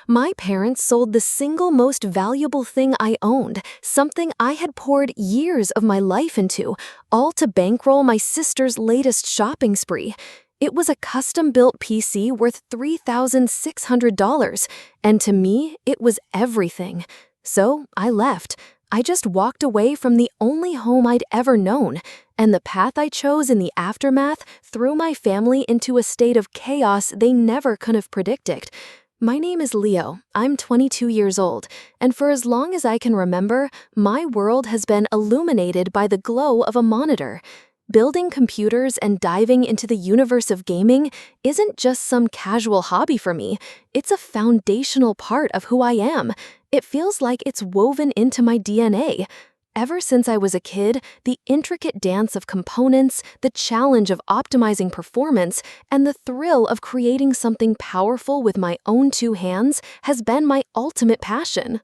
My parents sold the single most valuable thing I owned, something I had poured years of my life into, all to bankroll my sister's latest shopping spree. It was a custom-built PC worth $3,600, and to me, it was everything. So I left. I just walked away from the only home I'd ever known, and the path I chose in the aftermath threw my family into a state of chaos they never could have predicted. My name is Leo. I'm 22 years old, and for as long as I can remember, my world has been illuminated by the glow of a monitor. Building computers and diving into the universe of gaming isn't just some casual hobby for me, it's a foundational part of who I am. It feels like it's woven into my DNA. Ever since I was a kid, the intricate dance of components, the challenge of optimizing performance, and the thrill of creating something powerful with my own two hands has been my ultimate passion.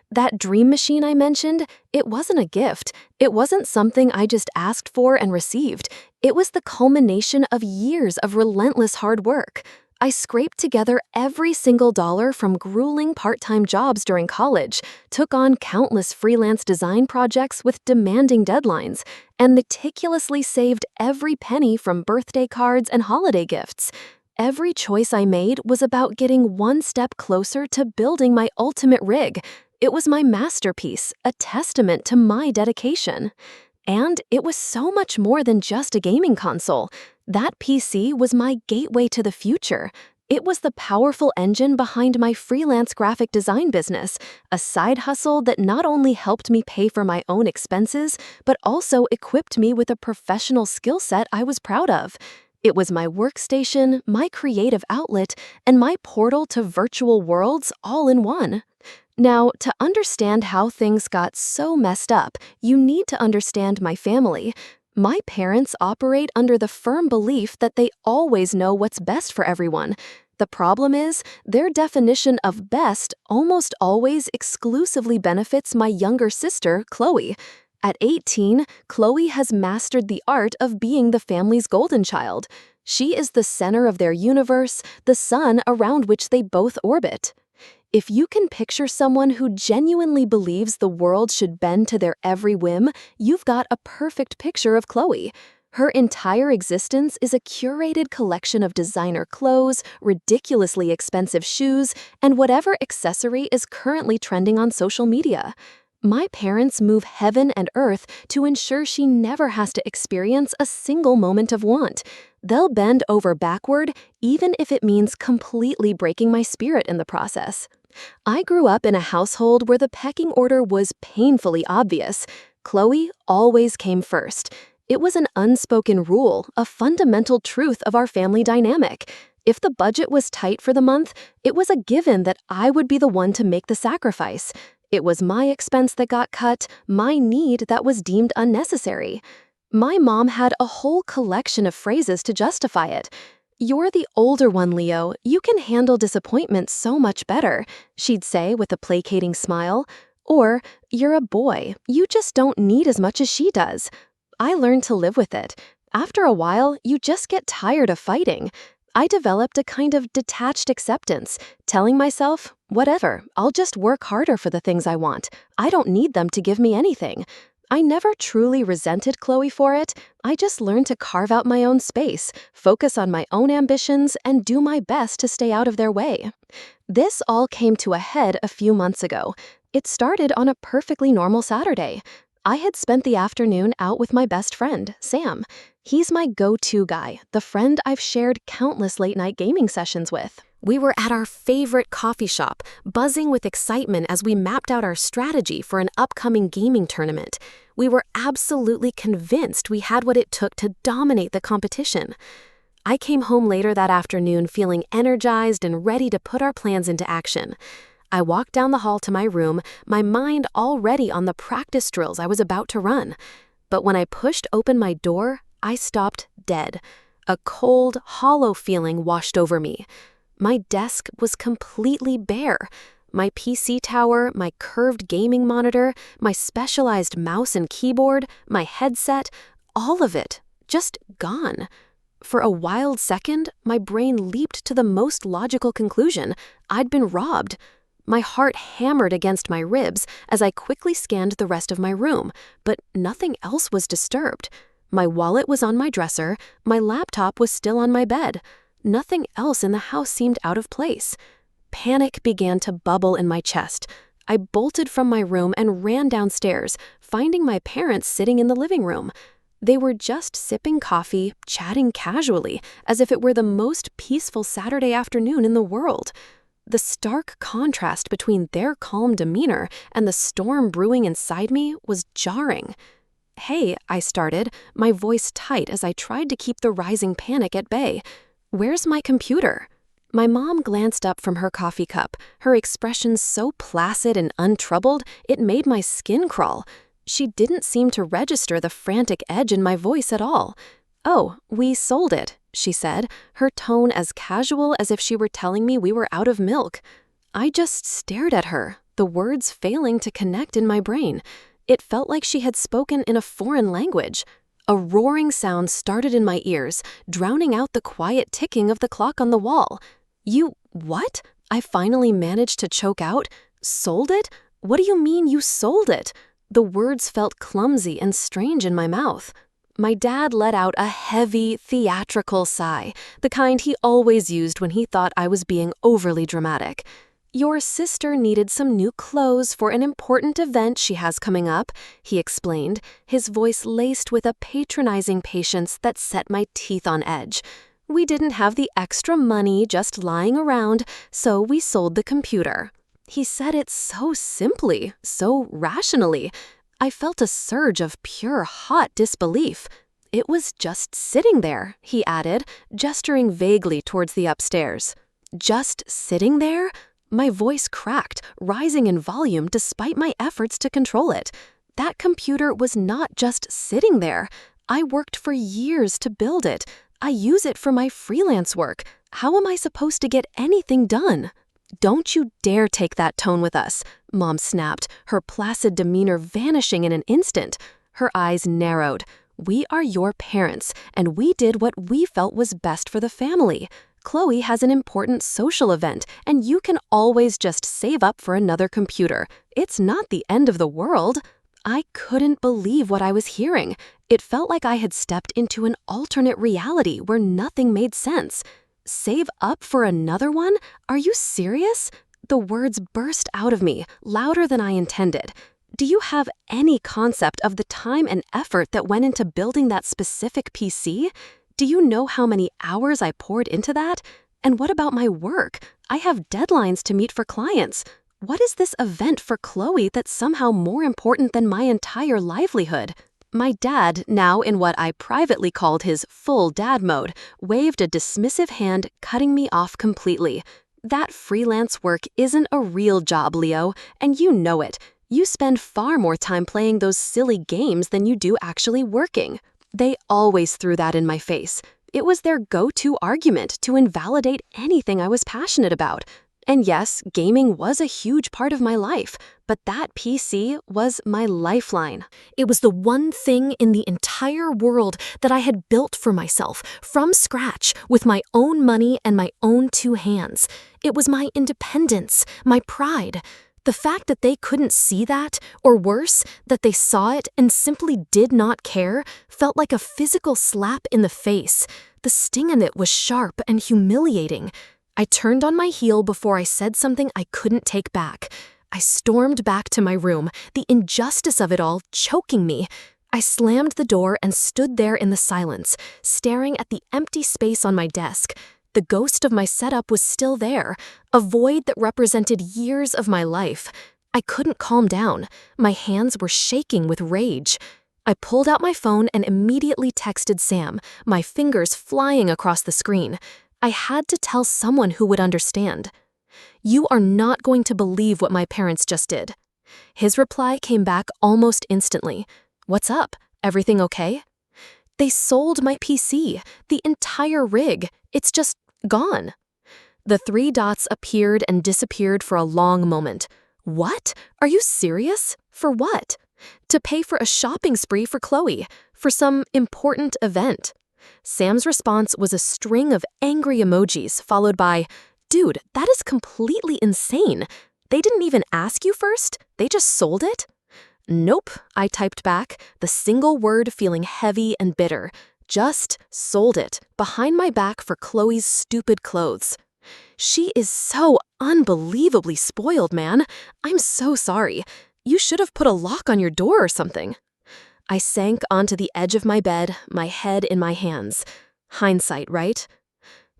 That dream machine I mentioned, it wasn't a gift. It wasn't something I just asked for and received. It was the culmination of years of relentless hard work. I scraped together every single dollar from grueling part-time jobs during college, took on countless freelance design projects with demanding deadlines, and meticulously saved every penny from birthday cards and holiday gifts. Every choice I made was about getting one step closer to building my ultimate rig. It was my masterpiece, a testament to my dedication. And it was so much more than just a gaming console. That PC was my gateway to the future. It was the powerful engine behind my freelance graphic design business, a side hustle that not only helped me pay for my own expenses, but also equipped me with a professional skill set I was proud of. It was my workstation, my creative outlet, and my portal to virtual worlds all in one. Now, to understand how things got so messed up, you need to understand my family. My parents operate under the firm belief that they always know what's best for everyone. The problem is, their definition of best almost always exclusively benefits my younger sister, Chloe. At 18, Chloe has mastered the art of being the family's golden child. She is the center of their universe, the sun around which they both orbit. If you can picture someone who genuinely believes the world should bend to their every whim, you've got a perfect picture of Chloe. Her entire existence is a curated collection of designer clothes, ridiculously expensive shoes, and whatever accessory is currently trending on social media. My parents move heaven and earth to ensure she never has to experience a single moment of want. They'll bend over backward, even if it means completely breaking my spirit in the process. I grew up in a household where the pecking order was painfully obvious. Chloe always came first. It was an unspoken rule, a fundamental truth of our family dynamic. If the budget was tight for the month, it was a given that I would be the one to make the sacrifice. It was my expense that got cut, my need that was deemed unnecessary. My mom had a whole collection of phrases to justify it. "You're the older one, Leo. You can handle disappointment so much better," she'd say with a placating smile. Or, "You're a boy. You just don't need as much as she does." I learned to live with it. After a while, you just get tired of fighting. I developed a kind of detached acceptance, telling myself, whatever, I'll just work harder for the things I want. I don't need them to give me anything. I never truly resented Chloe for it. I just learned to carve out my own space, focus on my own ambitions, and do my best to stay out of their way. This all came to a head a few months ago. It started on a perfectly normal Saturday. I had spent the afternoon out with my best friend, Sam. He's my go-to guy, the friend I've shared countless late-night gaming sessions with. We were at our favorite coffee shop, buzzing with excitement as we mapped out our strategy for an upcoming gaming tournament. We were absolutely convinced we had what it took to dominate the competition. I came home later that afternoon feeling energized and ready to put our plans into action. I walked down the hall to my room, my mind already on the practice drills I was about to run. But when I pushed open my door, I stopped dead. A cold, hollow feeling washed over me. My desk was completely bare. My PC tower, my curved gaming monitor, my specialized mouse and keyboard, my headset, all of it, just gone. For a wild second, my brain leaped to the most logical conclusion. I'd been robbed. My heart hammered against my ribs as I quickly scanned the rest of my room, but nothing else was disturbed. My wallet was on my dresser, my laptop was still on my bed. Nothing else in the house seemed out of place. Panic began to bubble in my chest. I bolted from my room and ran downstairs, finding my parents sitting in the living room. They were just sipping coffee, chatting casually, as if it were the most peaceful Saturday afternoon in the world. The stark contrast between their calm demeanor and the storm brewing inside me was jarring. "Hey," I started, my voice tight as I tried to keep the rising panic at bay. "Where's my computer?" My mom glanced up from her coffee cup, her expression so placid and untroubled it made my skin crawl. She didn't seem to register the frantic edge in my voice at all. "Oh, we sold it," she said, her tone as casual as if she were telling me we were out of milk. I just stared at her, the words failing to connect in my brain. It felt like she had spoken in a foreign language. A roaring sound started in my ears, drowning out the quiet ticking of the clock on the wall. "You what?" I finally managed to choke out. "Sold it? What do you mean you sold it?" The words felt clumsy and strange in my mouth. My dad let out a heavy, theatrical sigh, the kind he always used when he thought I was being overly dramatic. "Your sister needed some new clothes for an important event she has coming up," he explained, his voice laced with a patronizing patience that set my teeth on edge. "We didn't have the extra money just lying around, so we sold the computer." He said it so simply, so rationally. I felt a surge of pure, hot disbelief. "It was just sitting there," he added, gesturing vaguely towards the upstairs. "Just sitting there?" My voice cracked, rising in volume despite my efforts to control it. That computer was not just sitting there. I worked for years to build it. I use it for my freelance work. How am I supposed to get anything done? "Don't you dare take that tone with us," Mom snapped, her placid demeanor vanishing in an instant. Her eyes narrowed. "We are your parents, and we did what we felt was best for the family. Chloe has an important social event, and you can always just save up for another computer. It's not the end of the world." I couldn't believe what I was hearing. It felt like I had stepped into an alternate reality where nothing made sense. "Save up for another one? Are you serious?" The words burst out of me, louder than I intended. "Do you have any concept of the time and effort that went into building that specific PC? Do you know how many hours I poured into that? And what about my work? I have deadlines to meet for clients. What is this event for Chloe that's somehow more important than my entire livelihood?" My dad, now in what I privately called his full dad mode, waved a dismissive hand, cutting me off completely. "That freelance work isn't a real job, Leo, and you know it. You spend far more time playing those silly games than you do actually working." They always threw that in my face. It was their go-to argument to invalidate anything I was passionate about. And yes, gaming was a huge part of my life, but that PC was my lifeline. It was the one thing in the entire world that I had built for myself, from scratch, with my own money and my own two hands. It was my independence, my pride. The fact that they couldn't see that, or worse, that they saw it and simply did not care, felt like a physical slap in the face. The sting in it was sharp and humiliating. I turned on my heel before I said something I couldn't take back. I stormed back to my room, the injustice of it all choking me. I slammed the door and stood there in the silence, staring at the empty space on my desk. The ghost of my setup was still there, a void that represented years of my life. I couldn't calm down. My hands were shaking with rage. I pulled out my phone and immediately texted Sam, my fingers flying across the screen. I had to tell someone who would understand. "You are not going to believe what my parents just did." His reply came back almost instantly. "What's up? Everything okay?" "They sold my PC, the entire rig. It's just gone." The three dots appeared and disappeared for a long moment. "What? Are you serious? For what?" "To pay for a shopping spree for Chloe, for some important event." Sam's response was a string of angry emojis followed by, "Dude, that is completely insane. They didn't even ask you first? They just sold it?" "Nope," I typed back, the single word feeling heavy and bitter. "Just sold it, behind my back for Chloe's stupid clothes." "She is so unbelievably spoiled, man. I'm so sorry. You should have put a lock on your door or something." I sank onto the edge of my bed, my head in my hands. Hindsight, right?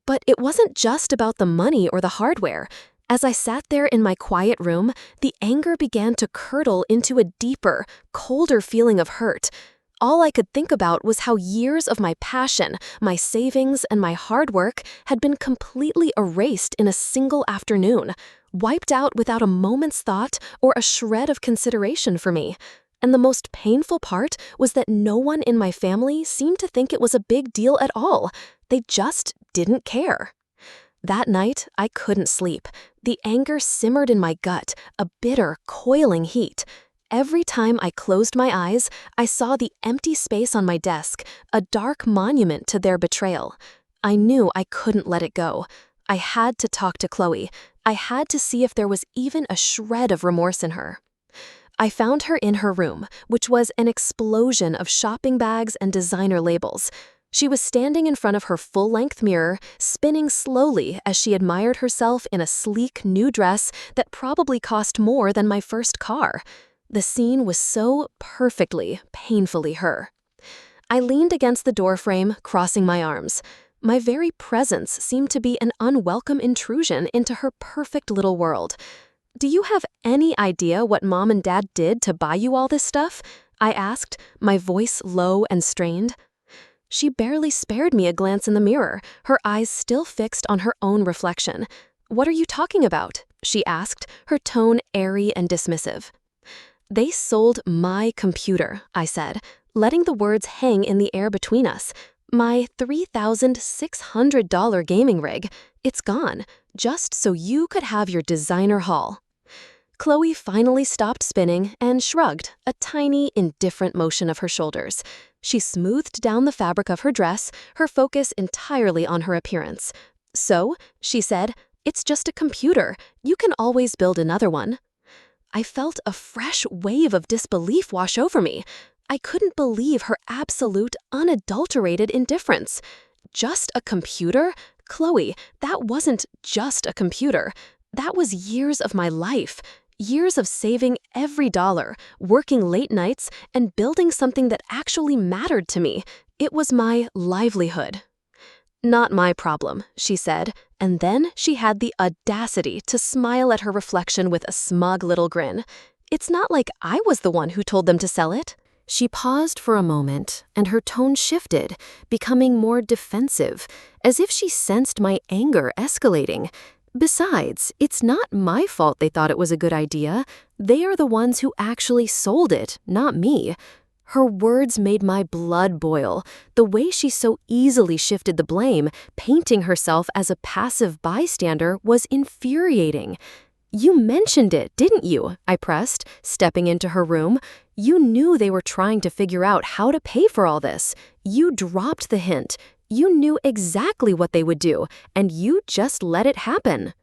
But it wasn't just about the money or the hardware. As I sat there in my quiet room, the anger began to curdle into a deeper, colder feeling of hurt. All I could think about was how years of my passion, my savings, and my hard work had been completely erased in a single afternoon, wiped out without a moment's thought or a shred of consideration for me. And the most painful part was that no one in my family seemed to think it was a big deal at all. They just didn't care. That night, I couldn't sleep. The anger simmered in my gut, a bitter, coiling heat. Every time I closed my eyes, I saw the empty space on my desk, a dark monument to their betrayal. I knew I couldn't let it go. I had to talk to Chloe. I had to see if there was even a shred of remorse in her. I found her in her room, which was an explosion of shopping bags and designer labels. She was standing in front of her full-length mirror, spinning slowly as she admired herself in a sleek new dress that probably cost more than my first car. The scene was so perfectly, painfully her. I leaned against the doorframe, crossing my arms. My very presence seemed to be an unwelcome intrusion into her perfect little world. "Do you have any idea what Mom and Dad did to buy you all this stuff?" I asked, my voice low and strained. She barely spared me a glance in the mirror, her eyes still fixed on her own reflection. "What are you talking about?" she asked, her tone airy and dismissive. "They sold my computer," I said, letting the words hang in the air between us. "My $3,600 gaming rig. It's gone, just so you could have your designer haul." Chloe finally stopped spinning and shrugged, a tiny, indifferent motion of her shoulders. She smoothed down the fabric of her dress, her focus entirely on her appearance. "So," she said, "it's just a computer. You can always build another one." I felt a fresh wave of disbelief wash over me. I couldn't believe her absolute, unadulterated indifference. Just a computer? Chloe, that wasn't just a computer. That was years of my life. Years of saving every dollar, working late nights, and building something that actually mattered to me. It was my livelihood. "Not my problem," she said, and then she had the audacity to smile at her reflection with a smug little grin. "It's not like I was the one who told them to sell it." She paused for a moment, and her tone shifted, becoming more defensive, as if she sensed my anger escalating. "Besides, it's not my fault they thought it was a good idea. They are the ones who actually sold it, not me." Her words made my blood boil. The way she so easily shifted the blame, painting herself as a passive bystander, was infuriating. "You mentioned it, didn't you?" I pressed, stepping into her room. "You knew they were trying to figure out how to pay for all this. You dropped the hint. You knew exactly what they would do, and you just let it happen."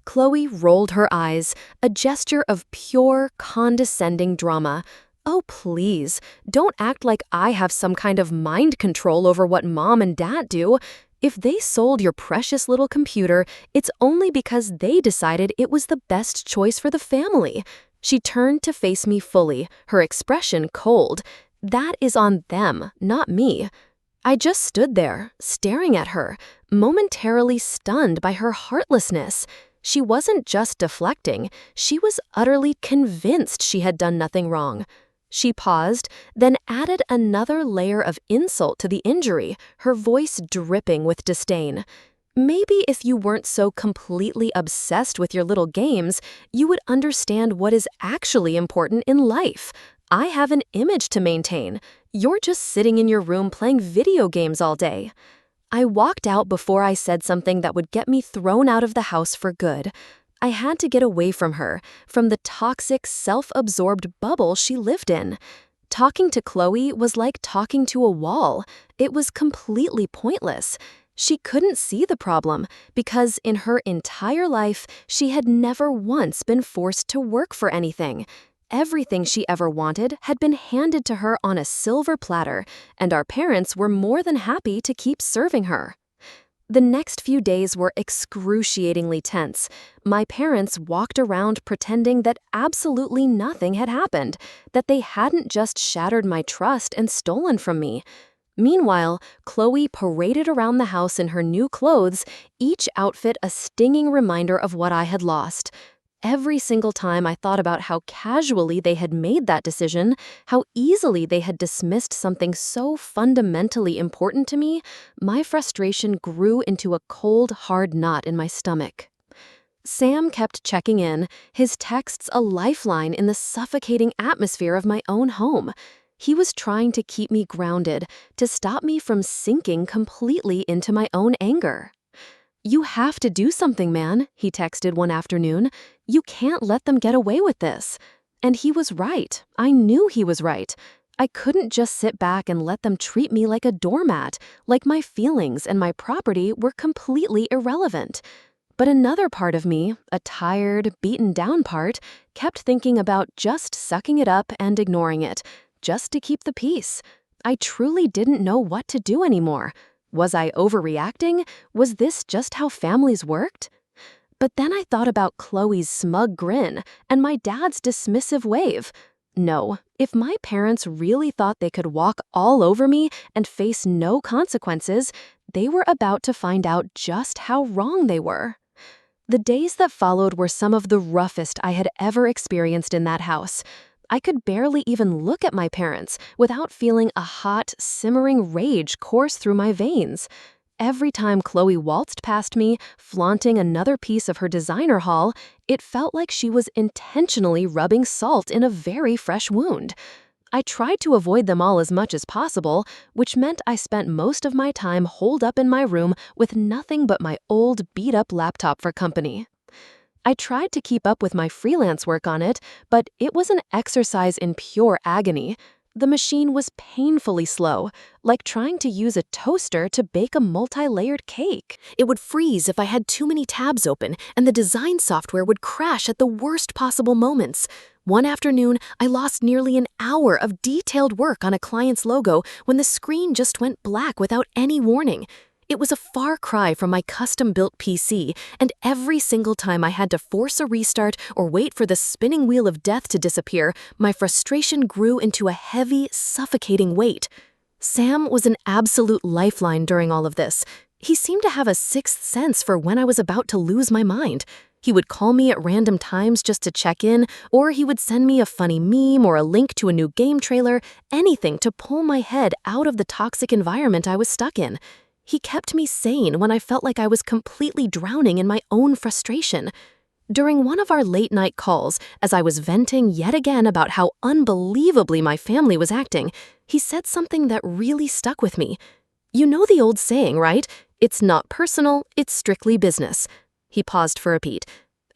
Chloe rolled her eyes, a gesture of pure, condescending drama. "Oh, please, don't act like I have some kind of mind control over what Mom and Dad do. If they sold your precious little computer, it's only because they decided it was the best choice for the family." She turned to face me fully, her expression cold. "That is on them, not me." I just stood there, staring at her, momentarily stunned by her heartlessness. She wasn't just deflecting, she was utterly convinced she had done nothing wrong. She paused, then added another layer of insult to the injury, her voice dripping with disdain. "Maybe if you weren't so completely obsessed with your little games, you would understand what is actually important in life. I have an image to maintain. You're just sitting in your room playing video games all day." I walked out before I said something that would get me thrown out of the house for good. I had to get away from her, from the toxic, self-absorbed bubble she lived in. Talking to Chloe was like talking to a wall. It was completely pointless. She couldn't see the problem because in her entire life, she had never once been forced to work for anything. Everything she ever wanted had been handed to her on a silver platter, and our parents were more than happy to keep serving her. The next few days were excruciatingly tense. My parents walked around pretending that absolutely nothing had happened, that they hadn't just shattered my trust and stolen from me. Meanwhile, Chloe paraded around the house in her new clothes, each outfit a stinging reminder of what I had lost. Every single time I thought about how casually they had made that decision, how easily they had dismissed something so fundamentally important to me, my frustration grew into a cold, hard knot in my stomach. Sam kept checking in, his texts a lifeline in the suffocating atmosphere of my own home. He was trying to keep me grounded, to stop me from sinking completely into my own anger. "You have to do something, man," he texted one afternoon. "You can't let them get away with this." And he was right. I knew he was right. I couldn't just sit back and let them treat me like a doormat, like my feelings and my property were completely irrelevant. But another part of me, a tired, beaten down part, kept thinking about just sucking it up and ignoring it, just to keep the peace. I truly didn't know what to do anymore. Was I overreacting? Was this just how families worked? But then I thought about Chloe's smug grin and my dad's dismissive wave. No, if my parents really thought they could walk all over me and face no consequences, they were about to find out just how wrong they were. The days that followed were some of the roughest I had ever experienced in that house. I could barely even look at my parents without feeling a hot, simmering rage course through my veins. Every time Chloe waltzed past me, flaunting another piece of her designer haul, it felt like she was intentionally rubbing salt in a very fresh wound. I tried to avoid them all as much as possible, which meant I spent most of my time holed up in my room with nothing but my old, beat-up laptop for company. I tried to keep up with my freelance work on it, but it was an exercise in pure agony. The machine was painfully slow, like trying to use a toaster to bake a multi-layered cake. It would freeze if I had too many tabs open, and the design software would crash at the worst possible moments. One afternoon, I lost nearly an hour of detailed work on a client's logo when the screen just went black without any warning. It was a far cry from my custom-built PC, and every single time I had to force a restart or wait for the spinning wheel of death to disappear, my frustration grew into a heavy, suffocating weight. Sam was an absolute lifeline during all of this. He seemed to have a sixth sense for when I was about to lose my mind. He would call me at random times just to check in, or he would send me a funny meme or a link to a new game trailer, anything to pull my head out of the toxic environment I was stuck in. He kept me sane when I felt like I was completely drowning in my own frustration. During one of our late-night calls, as I was venting yet again about how unbelievably my family was acting, he said something that really stuck with me. "You know the old saying, right? It's not personal, it's strictly business." He paused for a beat.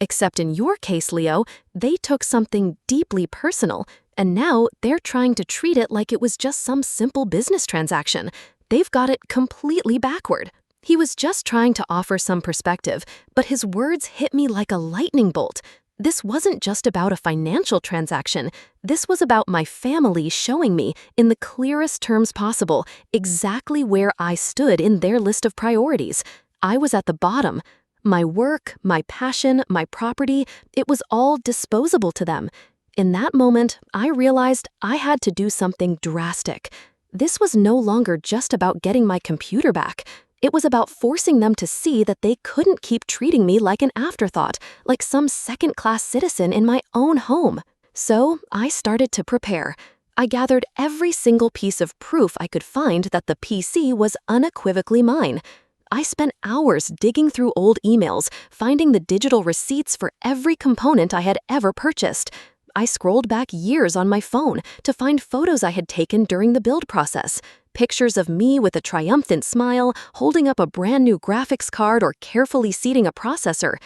"Except in your case, Leo, they took something deeply personal, and now they're trying to treat it like it was just some simple business transaction. They've got it completely backward." He was just trying to offer some perspective, but his words hit me like a lightning bolt. This wasn't just about a financial transaction. This was about my family showing me, in the clearest terms possible, exactly where I stood in their list of priorities. I was at the bottom. My work, my passion, my property, it was all disposable to them. In that moment, I realized I had to do something drastic. This was no longer just about getting my computer back. It was about forcing them to see that they couldn't keep treating me like an afterthought, like some second-class citizen in my own home. So I started to prepare. I gathered every single piece of proof I could find that the PC was unequivocally mine. I spent hours digging through old emails, finding the digital receipts for every component I had ever purchased. I scrolled back years on my phone to find photos I had taken during the build process, pictures of me with a triumphant smile, holding up a brand new graphics card or carefully seating a processor.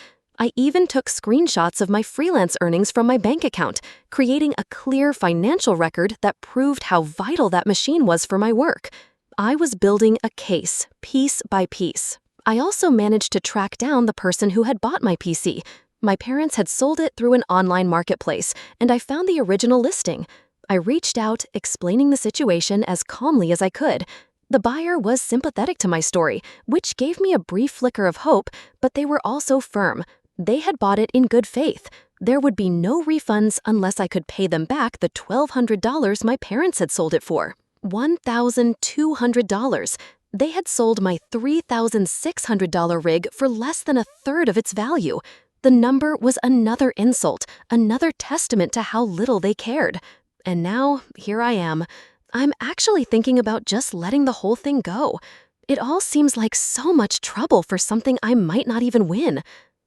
I even took screenshots of my freelance earnings from my bank account, creating a clear financial record that proved how vital that machine was for my work. I was building a case, piece by piece. I also managed to track down the person who had bought my PC. My parents had sold it through an online marketplace, and I found the original listing. I reached out, explaining the situation as calmly as I could. The buyer was sympathetic to my story, which gave me a brief flicker of hope, but they were also firm. They had bought it in good faith. There would be no refunds unless I could pay them back the $1,200 my parents had sold it for. $1,200. They had sold my $3,600 rig for less than a third of its value. The number was another insult, another testament to how little they cared. And now, here I am. I'm actually thinking about just letting the whole thing go. It all seems like so much trouble for something I might not even win.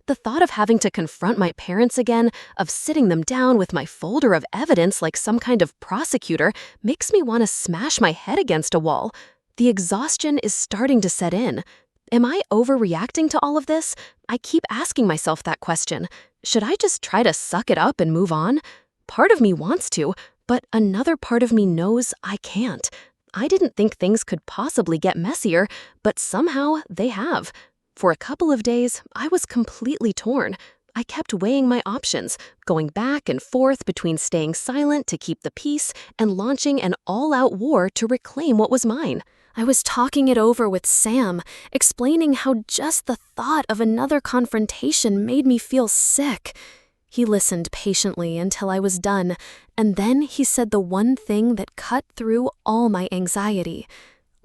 The thought of having to confront my parents again, of sitting them down with my folder of evidence like some kind of prosecutor, makes me want to smash my head against a wall. The exhaustion is starting to set in. Am I overreacting to all of this? I keep asking myself that question. Should I just try to suck it up and move on? Part of me wants to, but another part of me knows I can't. I didn't think things could possibly get messier, but somehow they have. For a couple of days, I was completely torn. I kept weighing my options, going back and forth between staying silent to keep the peace and launching an all-out war to reclaim what was mine. I was talking it over with Sam, explaining how just the thought of another confrontation made me feel sick. He listened patiently until I was done, and then he said the one thing that cut through all my anxiety.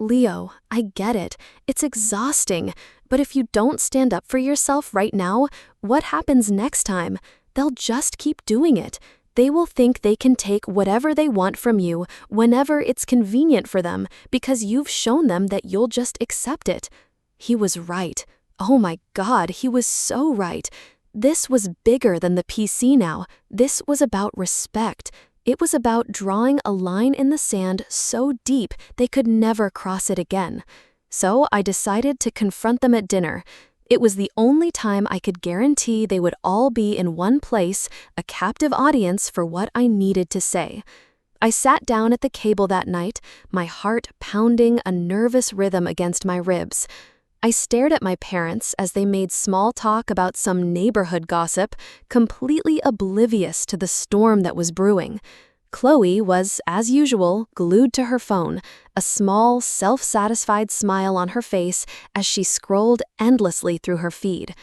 Leo, I get it. It's exhausting. But if you don't stand up for yourself right now, what happens next time? They'll just keep doing it. They will think they can take whatever they want from you whenever it's convenient for them because you've shown them that you'll just accept it. He was right. Oh my God, he was so right. This was bigger than the PC now. This was about respect. It was about drawing a line in the sand so deep they could never cross it again. So I decided to confront them at dinner. It was the only time I could guarantee they would all be in one place, a captive audience for what I needed to say. I sat down at the cable that night, my heart pounding a nervous rhythm against my ribs. I stared at my parents as they made small talk about some neighborhood gossip, completely oblivious to the storm that was brewing. Chloe was, as usual, glued to her phone, a small, self-satisfied smile on her face as she scrolled endlessly through her feed.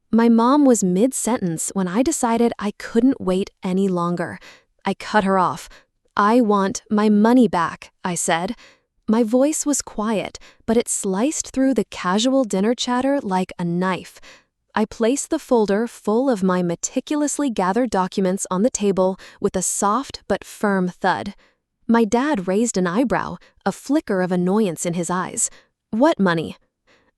My mom was mid-sentence when I decided I couldn't wait any longer. I cut her off. "I want my money back," I said. My voice was quiet, but it sliced through the casual dinner chatter like a knife. I placed the folder full of my meticulously gathered documents on the table with a soft but firm thud. My dad raised an eyebrow, a flicker of annoyance in his eyes. "What money?"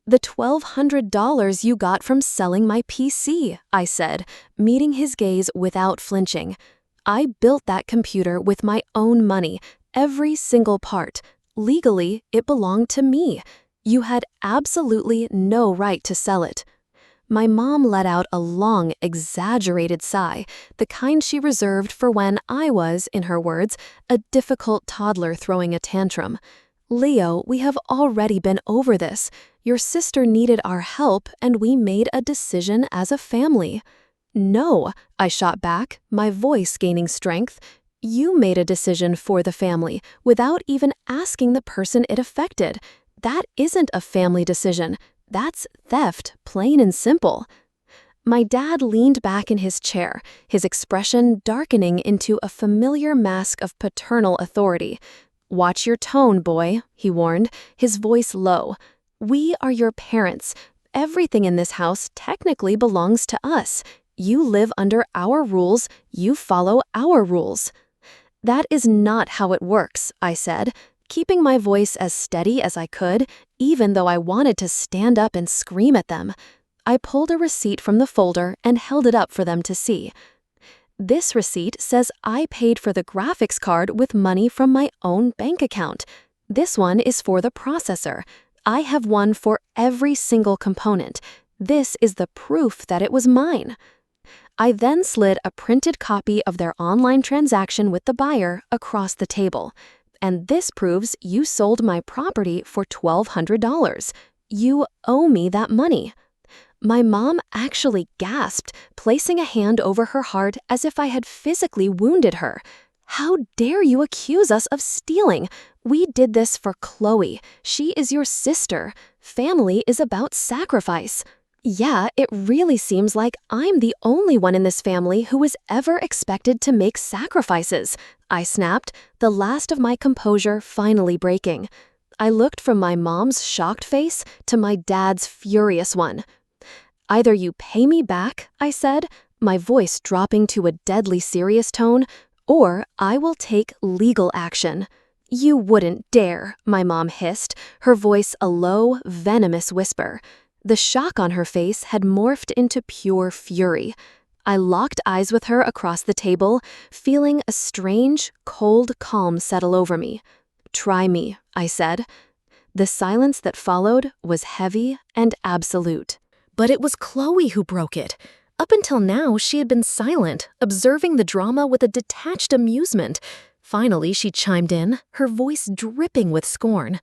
"The $1,200 you got from selling my PC," I said, meeting his gaze without flinching. "I built that computer with my own money, every single part. Legally, it belonged to me. You had absolutely no right to sell it." My mom let out a long, exaggerated sigh, the kind she reserved for when I was, in her words, a difficult toddler throwing a tantrum. "Leo, we have already been over this. Your sister needed our help, and we made a decision as a family." "No," I shot back, my voice gaining strength. "You made a decision for the family without even asking the person it affected. That isn't a family decision. That's theft, plain and simple." My dad leaned back in his chair, his expression darkening into a familiar mask of paternal authority. "Watch your tone, boy," he warned, his voice low. "We are your parents. Everything in this house technically belongs to us. You live under our rules. You follow our rules." "That is not how it works," I said, keeping my voice as steady as I could, even though I wanted to stand up and scream at them. I pulled a receipt from the folder and held it up for them to see. "This receipt says I paid for the graphics card with money from my own bank account. This one is for the processor. I have one for every single component. This is the proof that it was mine. I then slid a printed copy of their online transaction with the buyer across the table. And this proves you sold my property for $1,200. You owe me that money. My mom actually gasped, placing a hand over her heart as if I had physically wounded her. How dare you accuse us of stealing? We did this for Chloe. She is your sister. Family is about sacrifice. Yeah, it really seems like I'm the only one in this family who is ever expected to make sacrifices, I snapped, the last of my composure finally breaking. I looked from my mom's shocked face to my dad's furious one. Either you pay me back, I said, my voice dropping to a deadly serious tone, or I will take legal action. You wouldn't dare, my mom hissed, her voice a low, venomous whisper. The shock on her face had morphed into pure fury. I locked eyes with her across the table, feeling a strange, cold calm settle over me. Try me, I said. The silence that followed was heavy and absolute. But it was Chloe who broke it. Up until now, she had been silent, observing the drama with a detached amusement. Finally, she chimed in, her voice dripping with scorn.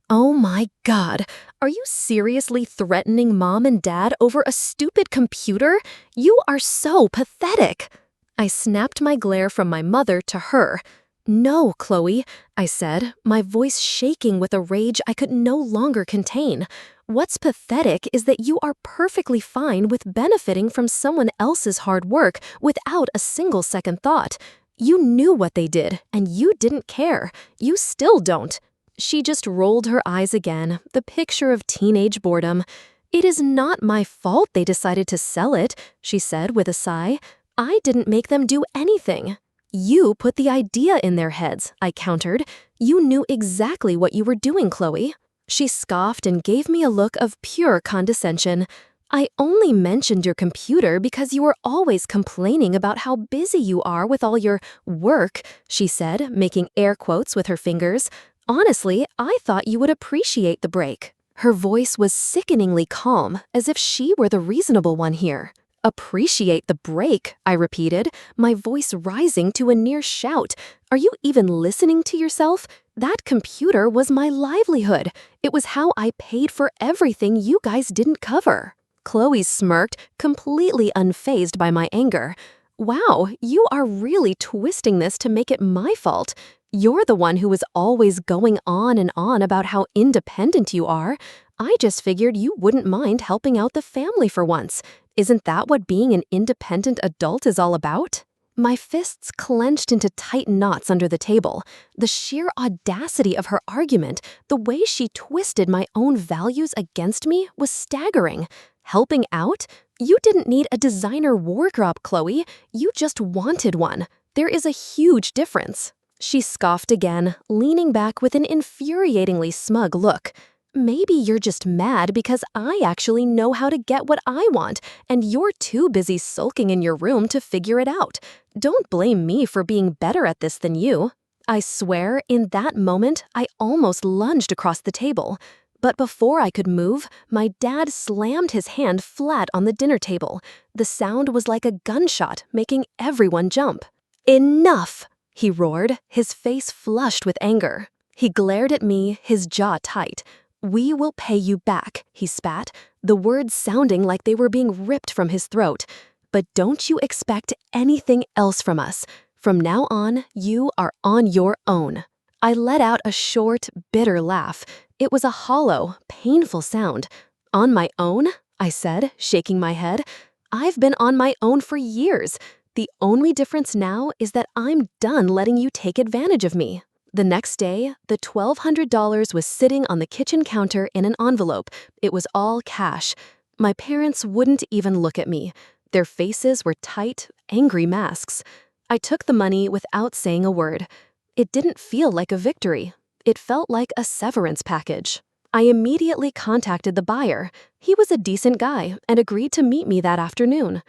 Oh my God, are you seriously threatening Mom and Dad over a stupid computer? You are so pathetic. I snapped my glare from my mother to her. No, Chloe, I said, my voice shaking with a rage I could no longer contain. What's pathetic is that you are perfectly fine with benefiting from someone else's hard work without a single second thought. You knew what they did, and you didn't care. You still don't. She just rolled her eyes again, the picture of teenage boredom. It is not my fault they decided to sell it, she said with a sigh. I didn't make them do anything. You put the idea in their heads, I countered. You knew exactly what you were doing, Chloe. She scoffed and gave me a look of pure condescension. I only mentioned your computer because you were always complaining about how busy you are with all your work, she said, making air quotes with her fingers. Honestly, I thought you would appreciate the break. Her voice was sickeningly calm, as if she were the reasonable one here. Appreciate the break, I repeated, my voice rising to a near shout. Are you even listening to yourself? That computer was my livelihood. It was how I paid for everything you guys didn't cover. Chloe smirked, completely unfazed by my anger. Wow, you are really twisting this to make it my fault. You're the one who was always going on and on about how independent you are. I just figured you wouldn't mind helping out the family for once. Isn't that what being an independent adult is all about? My fists clenched into tight knots under the table. The sheer audacity of her argument, the way she twisted my own values against me, was staggering. Helping out? You didn't need a designer wardrobe, Chloe. You just wanted one. There is a huge difference. She scoffed again, leaning back with an infuriatingly smug look. Maybe you're just mad because I actually know how to get what I want, and you're too busy sulking in your room to figure it out. Don't blame me for being better at this than you. I swear, in that moment, I almost lunged across the table. But before I could move, my dad slammed his hand flat on the dinner table. The sound was like a gunshot, making everyone jump. Enough! He roared, his face flushed with anger. He glared at me, his jaw tight. We will pay you back, he spat, the words sounding like they were being ripped from his throat. But don't you expect anything else from us. From now on, you are on your own. I let out a short, bitter laugh. It was a hollow, painful sound. On my own? I said, shaking my head. I've been on my own for years. The only difference now is that I'm done letting you take advantage of me. The next day, the $1,200 was sitting on the kitchen counter in an envelope. It was all cash. My parents wouldn't even look at me. Their faces were tight, angry masks. I took the money without saying a word. It didn't feel like a victory. It felt like a severance package. I immediately contacted the buyer. He was a decent guy and agreed to meet me that afternoon.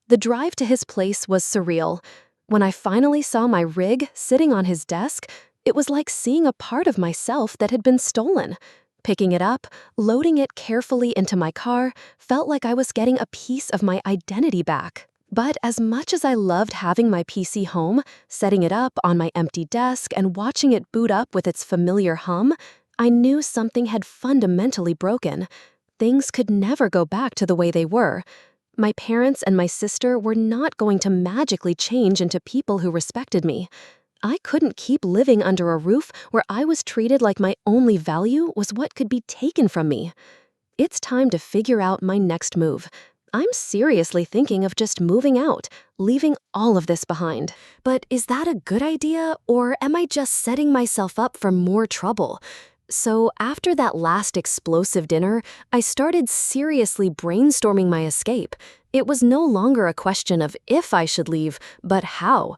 The drive to his place was surreal. When I finally saw my rig sitting on his desk, it was like seeing a part of myself that had been stolen. Picking it up, loading it carefully into my car, felt like I was getting a piece of my identity back. But as much as I loved having my PC home, setting it up on my empty desk and watching it boot up with its familiar hum, I knew something had fundamentally broken. Things could never go back to the way they were. My parents and my sister were not going to magically change into people who respected me. I couldn't keep living under a roof where I was treated like my only value was what could be taken from me. It's time to figure out my next move. I'm seriously thinking of just moving out, leaving all of this behind. But is that a good idea, or am I just setting myself up for more trouble? So after that last explosive dinner, I started seriously brainstorming my escape. It was no longer a question of if I should leave, but how.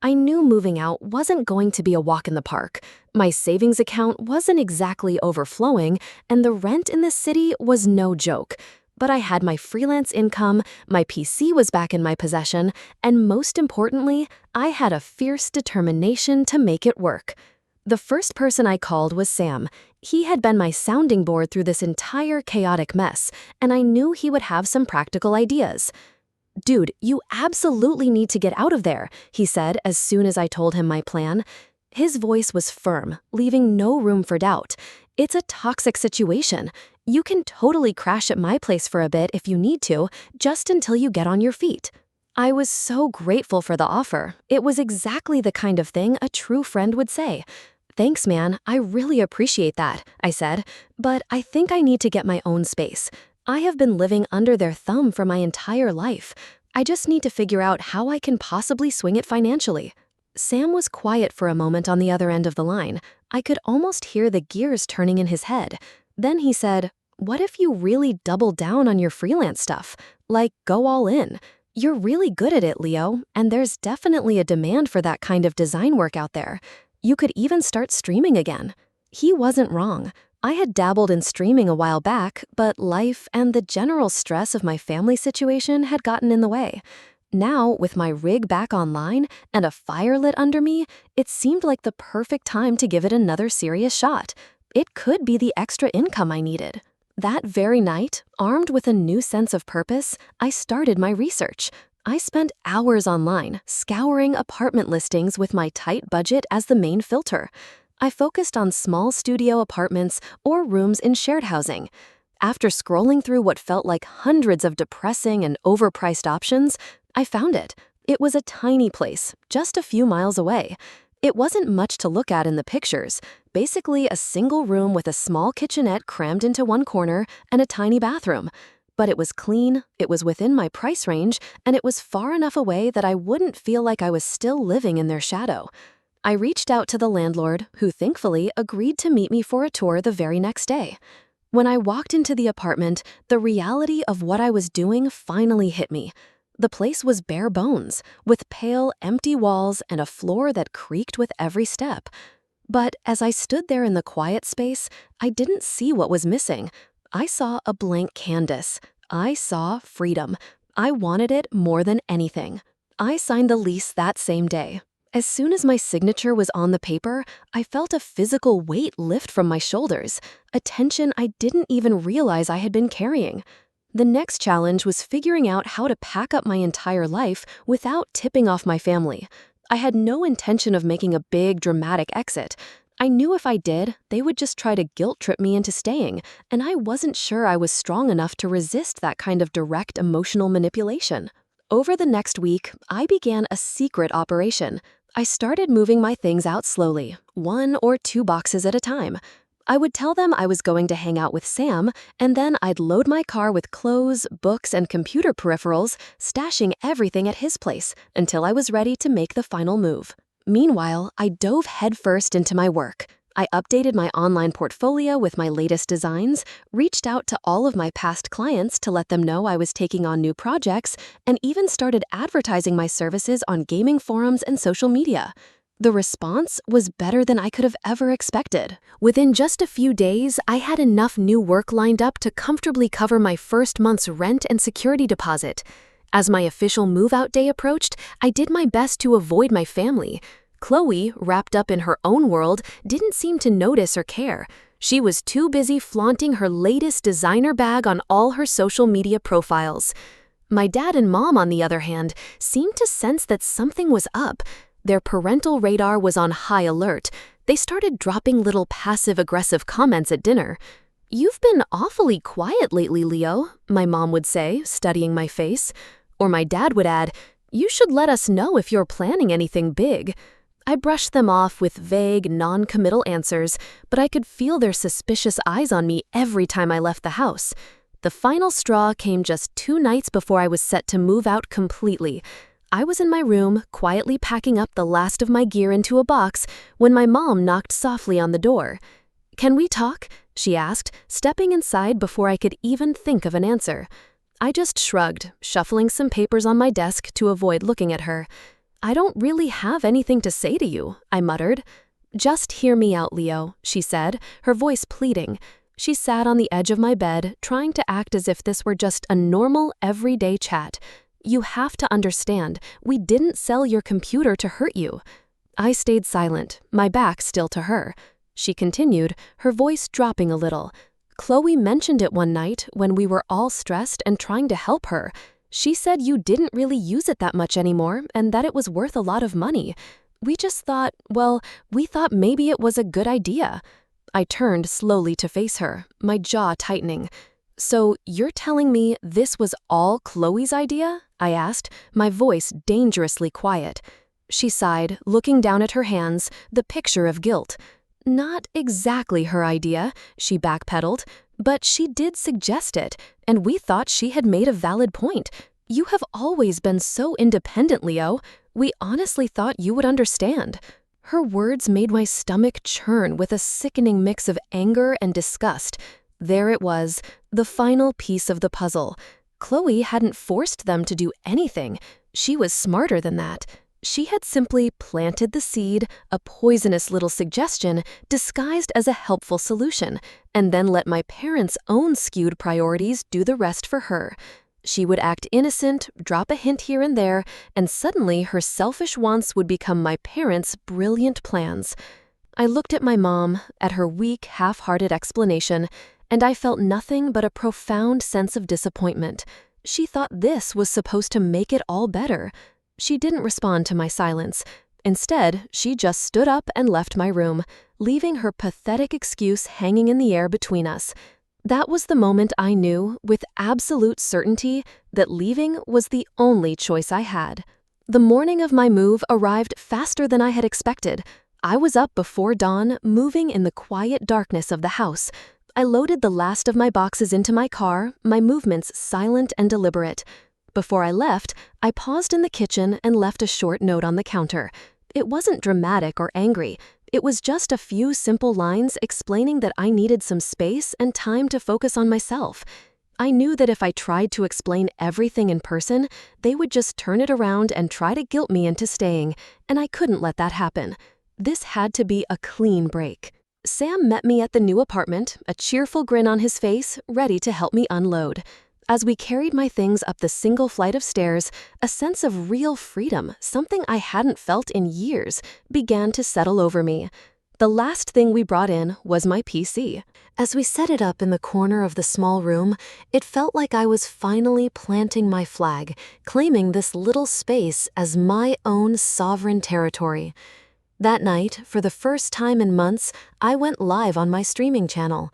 I knew moving out wasn't going to be a walk in the park. My savings account wasn't exactly overflowing, and the rent in the city was no joke. But I had my freelance income, my PC was back in my possession, and most importantly, I had a fierce determination to make it work. The first person I called was Sam. He had been my sounding board through this entire chaotic mess, and I knew he would have some practical ideas. "Dude, you absolutely need to get out of there," he said as soon as I told him my plan. His voice was firm, leaving no room for doubt. "It's a toxic situation. You can totally crash at my place for a bit if you need to, just until you get on your feet." I was so grateful for the offer. It was exactly the kind of thing a true friend would say. "Thanks, man. I really appreciate that," I said, "but I think I need to get my own space. I have been living under their thumb for my entire life. I just need to figure out how I can possibly swing it financially." Sam was quiet for a moment on the other end of the line. I could almost hear the gears turning in his head. Then he said, "What if you really double down on your freelance stuff? Like, go all in. You're really good at it, Leo, and there's definitely a demand for that kind of design work out there. You could even start streaming again." He wasn't wrong. I had dabbled in streaming a while back, but life and the general stress of my family situation had gotten in the way. Now, with my rig back online and a fire lit under me, it seemed like the perfect time to give it another serious shot. It could be the extra income I needed. That very night, armed with a new sense of purpose, I started my research. I spent hours online, scouring apartment listings with my tight budget as the main filter. I focused on small studio apartments or rooms in shared housing. After scrolling through what felt like hundreds of depressing and overpriced options, I found it. It was a tiny place, just a few miles away. It wasn't much to look at in the pictures, basically a single room with a small kitchenette crammed into one corner and a tiny bathroom. But it was clean, it was within my price range, and it was far enough away that I wouldn't feel like I was still living in their shadow. I reached out to the landlord, who thankfully agreed to meet me for a tour the very next day. When I walked into the apartment, the reality of what I was doing finally hit me. The place was bare bones, with pale, empty walls and a floor that creaked with every step. But as I stood there in the quiet space, I didn't see what was missing. I saw a blank canvas. I saw freedom. I wanted it more than anything. I signed the lease that same day. As soon as my signature was on the paper, I felt a physical weight lift from my shoulders, a tension I didn't even realize I had been carrying. The next challenge was figuring out how to pack up my entire life without tipping off my family. I had no intention of making a big, dramatic exit. I knew if I did, they would just try to guilt trip me into staying, and I wasn't sure I was strong enough to resist that kind of direct emotional manipulation. Over the next week, I began a secret operation. I started moving my things out slowly, 1 or 2 boxes at a time. I would tell them I was going to hang out with Sam, and then I'd load my car with clothes, books, and computer peripherals, stashing everything at his place until I was ready to make the final move. Meanwhile, I dove headfirst into my work. I updated my online portfolio with my latest designs, reached out to all of my past clients to let them know I was taking on new projects, and even started advertising my services on gaming forums and social media. The response was better than I could have ever expected. Within just a few days, I had enough new work lined up to comfortably cover my first month's rent and security deposit. As my official move-out day approached, I did my best to avoid my family. Chloe, wrapped up in her own world, didn't seem to notice or care. She was too busy flaunting her latest designer bag on all her social media profiles. My dad and mom, on the other hand, seemed to sense that something was up. Their parental radar was on high alert. They started dropping little passive-aggressive comments at dinner. "You've been awfully quiet lately, Leo," my mom would say, studying my face. Or my dad would add, "You should let us know if you're planning anything big." I brushed them off with vague, non-committal answers, but I could feel their suspicious eyes on me every time I left the house. The final straw came just 2 nights before I was set to move out completely. I was in my room, quietly packing up the last of my gear into a box, when my mom knocked softly on the door. "Can we talk?" she asked, stepping inside before I could even think of an answer. I just shrugged, shuffling some papers on my desk to avoid looking at her. "I don't really have anything to say to you," I muttered. "Just hear me out, Leo," she said, her voice pleading. She sat on the edge of my bed, trying to act as if this were just a normal, everyday chat. "You have to understand, we didn't sell your computer to hurt you." I stayed silent, my back still to her. She continued, her voice dropping a little. "Chloe mentioned it one night when we were all stressed and trying to help her. She said you didn't really use it that much anymore and that it was worth a lot of money. We just thought, we thought maybe it was a good idea." I turned slowly to face her, my jaw tightening. "So you're telling me this was all Chloe's idea?" I asked, my voice dangerously quiet. She sighed, looking down at her hands, the picture of guilt. "Not exactly her idea," she backpedaled, "but she did suggest it, and we thought she had made a valid point. You have always been so independent, Leo. We honestly thought you would understand." Her words made my stomach churn with a sickening mix of anger and disgust. There it was, the final piece of the puzzle. Chloe hadn't forced them to do anything. She was smarter than that. She had simply planted the seed, a poisonous little suggestion disguised as a helpful solution, and then let my parents' own skewed priorities do the rest for her. She would act innocent, drop a hint here and there, and suddenly her selfish wants would become my parents' brilliant plans. I looked at my mom, at her weak, half-hearted explanation, and I felt nothing but a profound sense of disappointment. She thought this was supposed to make it all better. She didn't respond to my silence. Instead, she just stood up and left my room, leaving her pathetic excuse hanging in the air between us. That was the moment I knew, with absolute certainty, that leaving was the only choice I had. The morning of my move arrived faster than I had expected. I was up before dawn, moving in the quiet darkness of the house. I loaded the last of my boxes into my car, my movements silent and deliberate. Before I left, I paused in the kitchen and left a short note on the counter. It wasn't dramatic or angry. It was just a few simple lines explaining that I needed some space and time to focus on myself. I knew that if I tried to explain everything in person, they would just turn it around and try to guilt me into staying, and I couldn't let that happen. This had to be a clean break. Sam met me at the new apartment, a cheerful grin on his face, ready to help me unload. As we carried my things up the single flight of stairs, a sense of real freedom, something I hadn't felt in years, began to settle over me. The last thing we brought in was my PC. As we set it up in the corner of the small room, it felt like I was finally planting my flag, claiming this little space as my own sovereign territory. That night, for the first time in months, I went live on my streaming channel.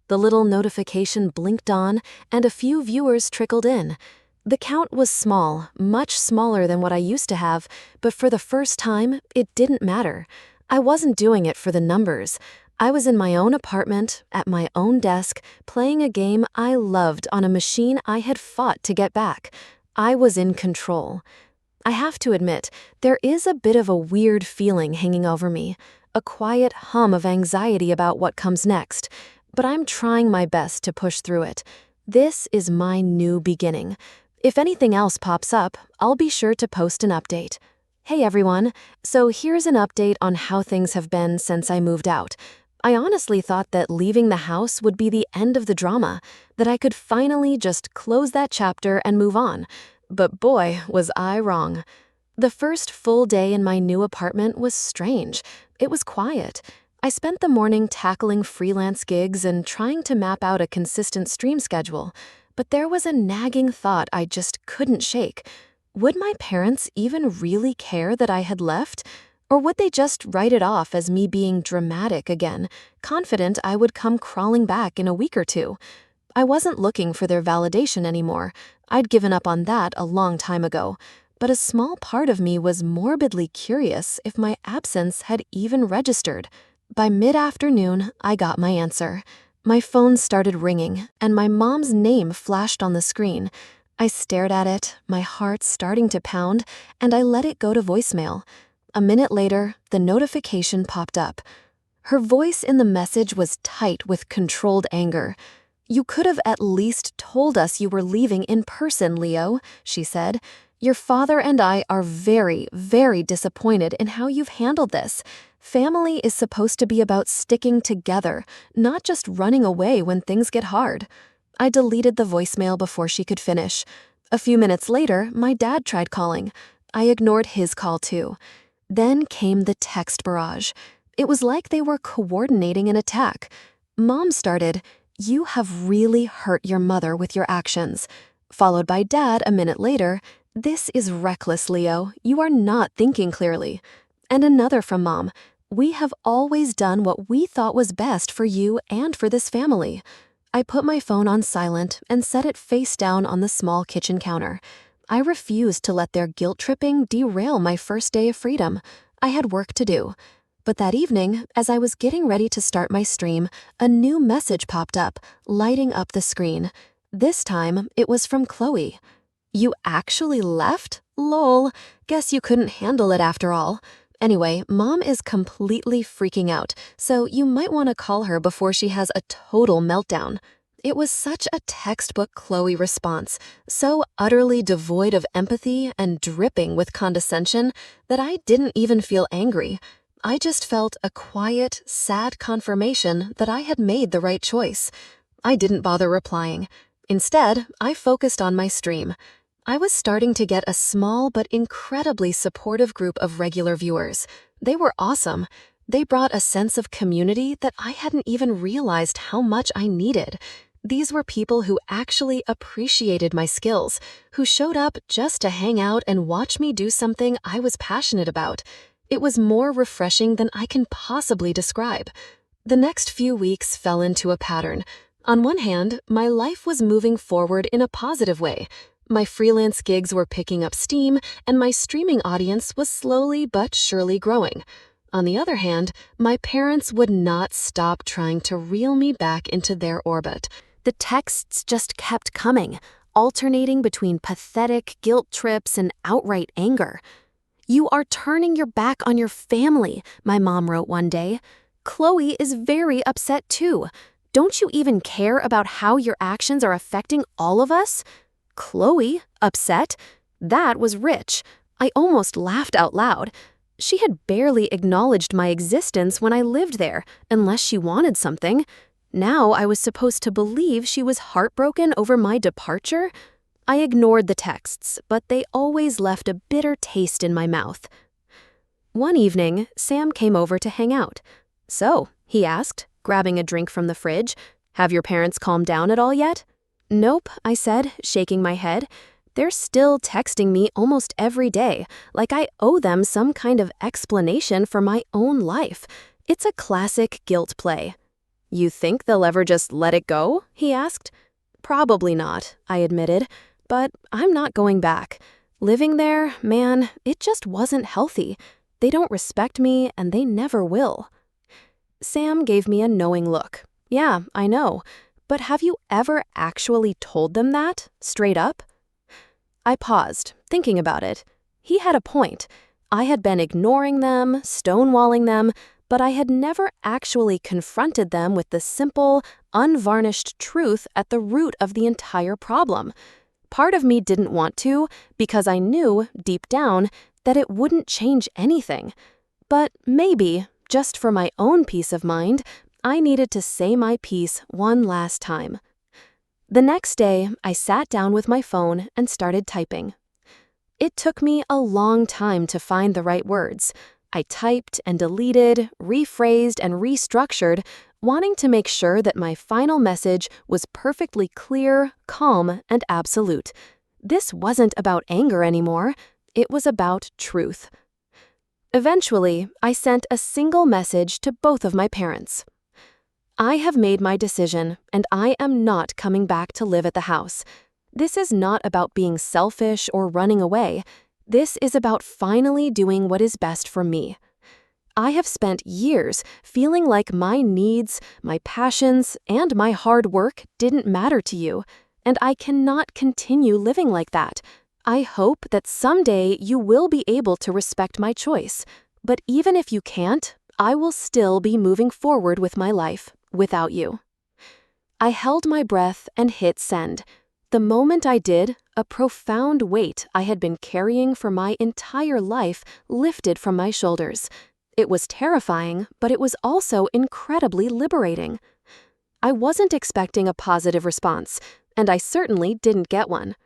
The little notification blinked on, and a few viewers trickled in. The count was small, much smaller than what I used to have, but for the first time, it didn't matter. I wasn't doing it for the numbers. I was in my own apartment, at my own desk, playing a game I loved on a machine I had fought to get back. I was in control. I have to admit, there is a bit of a weird feeling hanging over me, a quiet hum of anxiety about what comes next. But I'm trying my best to push through it. This is my new beginning. If anything else pops up, I'll be sure to post an update. Hey everyone, so here's an update on how things have been since I moved out. I honestly thought that leaving the house would be the end of the drama, that I could finally just close that chapter and move on. But boy, was I wrong. The first full day in my new apartment was strange. It was quiet. I spent the morning tackling freelance gigs and trying to map out a consistent stream schedule. But there was a nagging thought I just couldn't shake. Would my parents even really care that I had left? Or would they just write it off as me being dramatic again, confident I would come crawling back in a week or two? I wasn't looking for their validation anymore. I'd given up on that a long time ago. But a small part of me was morbidly curious if my absence had even registered. By mid-afternoon, I got my answer. My phone started ringing, and my mom's name flashed on the screen. I stared at it, my heart starting to pound, and I let it go to voicemail. A minute later, the notification popped up. Her voice in the message was tight with controlled anger. "You could have at least told us you were leaving in person, Leo," she said. "Your father and I are very, very disappointed in how you've handled this. Family is supposed to be about sticking together, not just running away when things get hard." I deleted the voicemail before she could finish. A few minutes later, my dad tried calling. I ignored his call too. Then came the text barrage. It was like they were coordinating an attack. Mom started, "You have really hurt your mother with your actions," followed by Dad a minute later, "This is reckless, Leo. You are not thinking clearly." And another from Mom, "We have always done what we thought was best for you and for this family." I put my phone on silent and set it face down on the small kitchen counter. I refused to let their guilt-tripping derail my first day of freedom. I had work to do. But that evening, as I was getting ready to start my stream, a new message popped up, lighting up the screen. This time, it was from Chloe. "You actually left? Lol. Guess you couldn't handle it after all. Anyway, Mom is completely freaking out, so you might want to call her before she has a total meltdown." It was such a textbook Chloe response, so utterly devoid of empathy and dripping with condescension that I didn't even feel angry. I just felt a quiet, sad confirmation that I had made the right choice. I didn't bother replying. Instead, I focused on my stream. I was starting to get a small but incredibly supportive group of regular viewers. They were awesome. They brought a sense of community that I hadn't even realized how much I needed. These were people who actually appreciated my skills, who showed up just to hang out and watch me do something I was passionate about. It was more refreshing than I can possibly describe. The next few weeks fell into a pattern. On one hand, my life was moving forward in a positive way. My freelance gigs were picking up steam, and my streaming audience was slowly but surely growing. On the other hand, my parents would not stop trying to reel me back into their orbit. The texts just kept coming, alternating between pathetic guilt trips and outright anger. "You are turning your back on your family," my mom wrote one day. "Chloe is very upset too. Don't you even care about how your actions are affecting all of us?" Chloe, upset? That was rich. I almost laughed out loud. She had barely acknowledged my existence when I lived there, unless she wanted something. Now I was supposed to believe she was heartbroken over my departure? I ignored the texts, but they always left a bitter taste in my mouth. One evening, Sam came over to hang out. "So," he asked, grabbing a drink from the fridge, "have your parents calmed down at all yet?" "Nope," I said, shaking my head. "They're still texting me almost every day, like I owe them some kind of explanation for my own life. It's a classic guilt play." "You think they'll ever just let it go?" he asked. "Probably not," I admitted, "but I'm not going back. Living there, man, it just wasn't healthy. They don't respect me, and they never will." Sam gave me a knowing look. "Yeah, I know. But have you ever actually told them that, straight up?" I paused, thinking about it. He had a point. I had been ignoring them, stonewalling them, but I had never actually confronted them with the simple, unvarnished truth at the root of the entire problem. Part of me didn't want to, because I knew, deep down, that it wouldn't change anything. But maybe, just for my own peace of mind, I needed to say my piece one last time. The next day, I sat down with my phone and started typing. It took me a long time to find the right words. I typed and deleted, rephrased and restructured, wanting to make sure that my final message was perfectly clear, calm, and absolute. This wasn't about anger anymore. It was about truth. Eventually, I sent a single message to both of my parents. I have made my decision, and I am not coming back to live at the house. This is not about being selfish or running away. This is about finally doing what is best for me. I have spent years feeling like my needs, my passions, and my hard work didn't matter to you, and I cannot continue living like that. I hope that someday you will be able to respect my choice, but even if you can't, I will still be moving forward with my life without you. I held my breath and hit send. The moment I did, a profound weight I had been carrying for my entire life lifted from my shoulders. It was terrifying, but it was also incredibly liberating. I wasn't expecting a positive response, and I certainly didn't get one.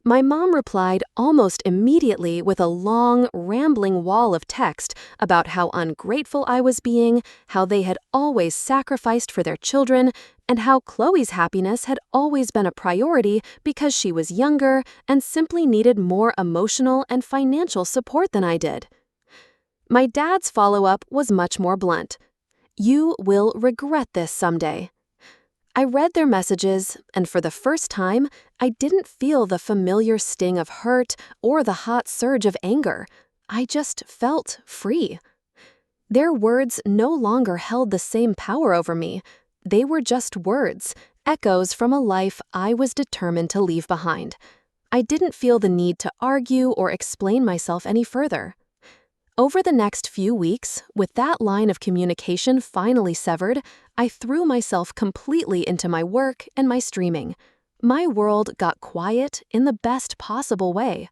My mom replied almost immediately with a long, rambling wall of text about how ungrateful I was being, how they had always sacrificed for their children, and how Chloe's happiness had always been a priority because she was younger and simply needed more emotional and financial support than I did. My dad's follow-up was much more blunt. "You will regret this someday." I read their messages, and for the first time, I didn't feel the familiar sting of hurt or the hot surge of anger. I just felt free. Their words no longer held the same power over me. They were just words, echoes from a life I was determined to leave behind. I didn't feel the need to argue or explain myself any further. Over the next few weeks, with that line of communication finally severed, I threw myself completely into my work and my streaming. My world got quiet in the best possible way.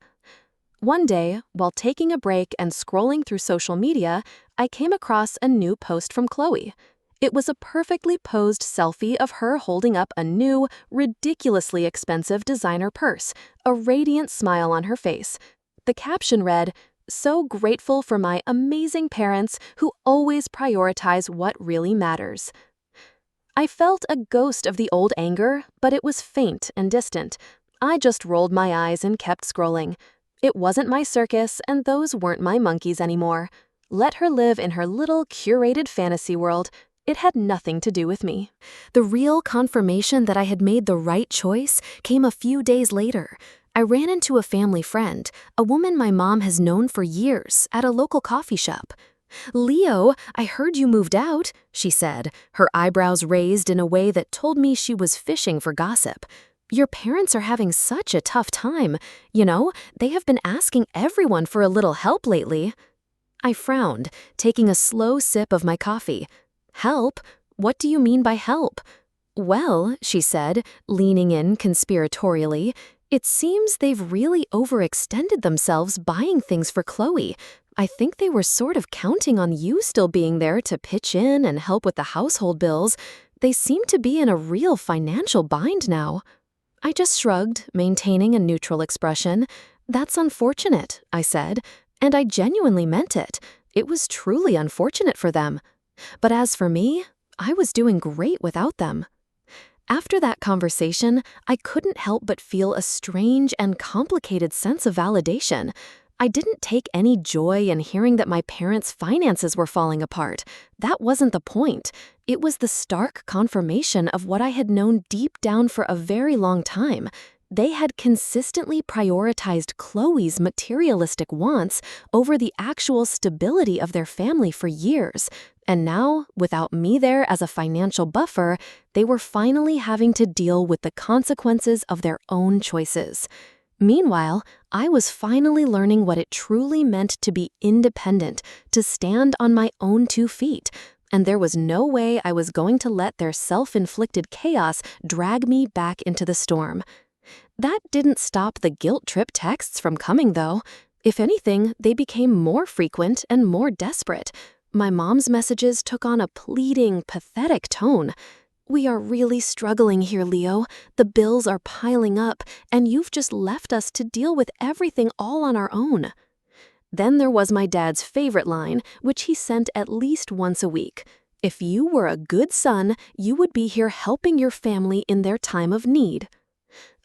One day, while taking a break and scrolling through social media, I came across a new post from Chloe. It was a perfectly posed selfie of her holding up a new, ridiculously expensive designer purse, a radiant smile on her face. The caption read, "So grateful for my amazing parents who always prioritize what really matters." I felt a ghost of the old anger, but it was faint and distant. I just rolled my eyes and kept scrolling. It wasn't my circus, and those weren't my monkeys anymore. Let her live in her little curated fantasy world. It had nothing to do with me. The real confirmation that I had made the right choice came a few days later. I ran into a family friend, a woman my mom has known for years, at a local coffee shop. "Leo, I heard you moved out," she said, her eyebrows raised in a way that told me she was fishing for gossip. "Your parents are having such a tough time. You know, they have been asking everyone for a little help lately." I frowned, taking a slow sip of my coffee. "Help? What do you mean by help?" "Well," she said, leaning in conspiratorially, "it seems they've really overextended themselves buying things for Chloe. I think they were sort of counting on you still being there to pitch in and help with the household bills. They seem to be in a real financial bind now." I just shrugged, maintaining a neutral expression. "That's unfortunate," I said, and I genuinely meant it. It was truly unfortunate for them. But as for me, I was doing great without them. After that conversation, I couldn't help but feel a strange and complicated sense of validation. I didn't take any joy in hearing that my parents' finances were falling apart. That wasn't the point. It was the stark confirmation of what I had known deep down for a very long time. They had consistently prioritized Chloe's materialistic wants over the actual stability of their family for years. And now, without me there as a financial buffer, they were finally having to deal with the consequences of their own choices. Meanwhile, I was finally learning what it truly meant to be independent, to stand on my own 2 feet, and there was no way I was going to let their self-inflicted chaos drag me back into the storm. That didn't stop the guilt trip texts from coming, though. If anything, they became more frequent and more desperate. My mom's messages took on a pleading, pathetic tone. "We are really struggling here, Leo. The bills are piling up, and you've just left us to deal with everything all on our own." Then there was my dad's favorite line, which he sent at least once a week. "If you were a good son, you would be here helping your family in their time of need."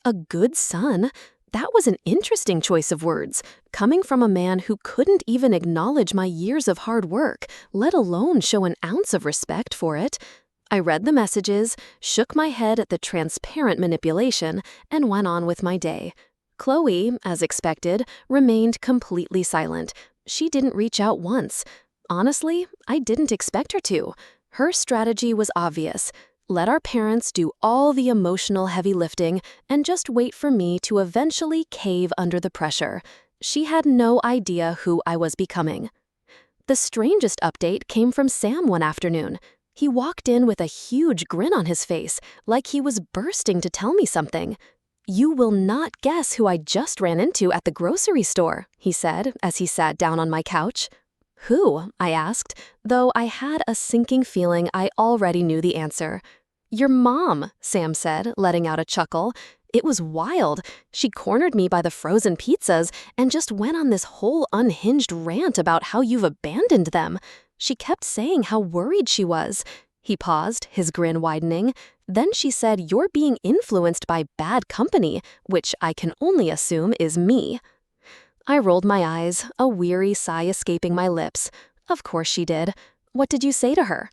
A good son? That was an interesting choice of words, coming from a man who couldn't even acknowledge my years of hard work, let alone show an ounce of respect for it. I read the messages, shook my head at the transparent manipulation, and went on with my day. Chloe, as expected, remained completely silent. She didn't reach out once. Honestly, I didn't expect her to. Her strategy was obvious. Let our parents do all the emotional heavy lifting and just wait for me to eventually cave under the pressure. She had no idea who I was becoming. The strangest update came from Sam one afternoon. He walked in with a huge grin on his face, like he was bursting to tell me something. "You will not guess who I just ran into at the grocery store," he said as he sat down on my couch. "Who?" I asked, though I had a sinking feeling I already knew the answer. "Your mom," Sam said, letting out a chuckle. It was wild. She cornered me by the frozen pizzas and just went on this whole unhinged rant about how you've abandoned them. She kept saying how worried she was. He paused, his grin widening. Then she said, "You're being influenced by bad company," which I can only assume is me. I rolled my eyes, a weary sigh escaping my lips. Of course she did. "What did you say to her?"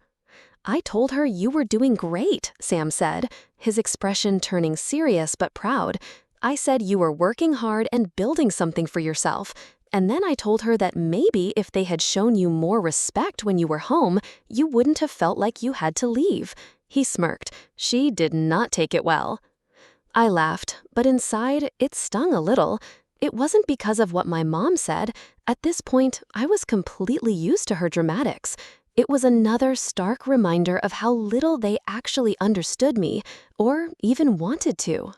"I told her you were doing great," Sam said, his expression turning serious but proud. "I said you were working hard and building something for yourself. And then I told her that maybe if they had shown you more respect when you were home, you wouldn't have felt like you had to leave." He smirked. She did not take it well. I laughed, but inside, it stung a little. It wasn't because of what my mom said. At this point, I was completely used to her dramatics. It was another stark reminder of how little they actually understood me, or even wanted to.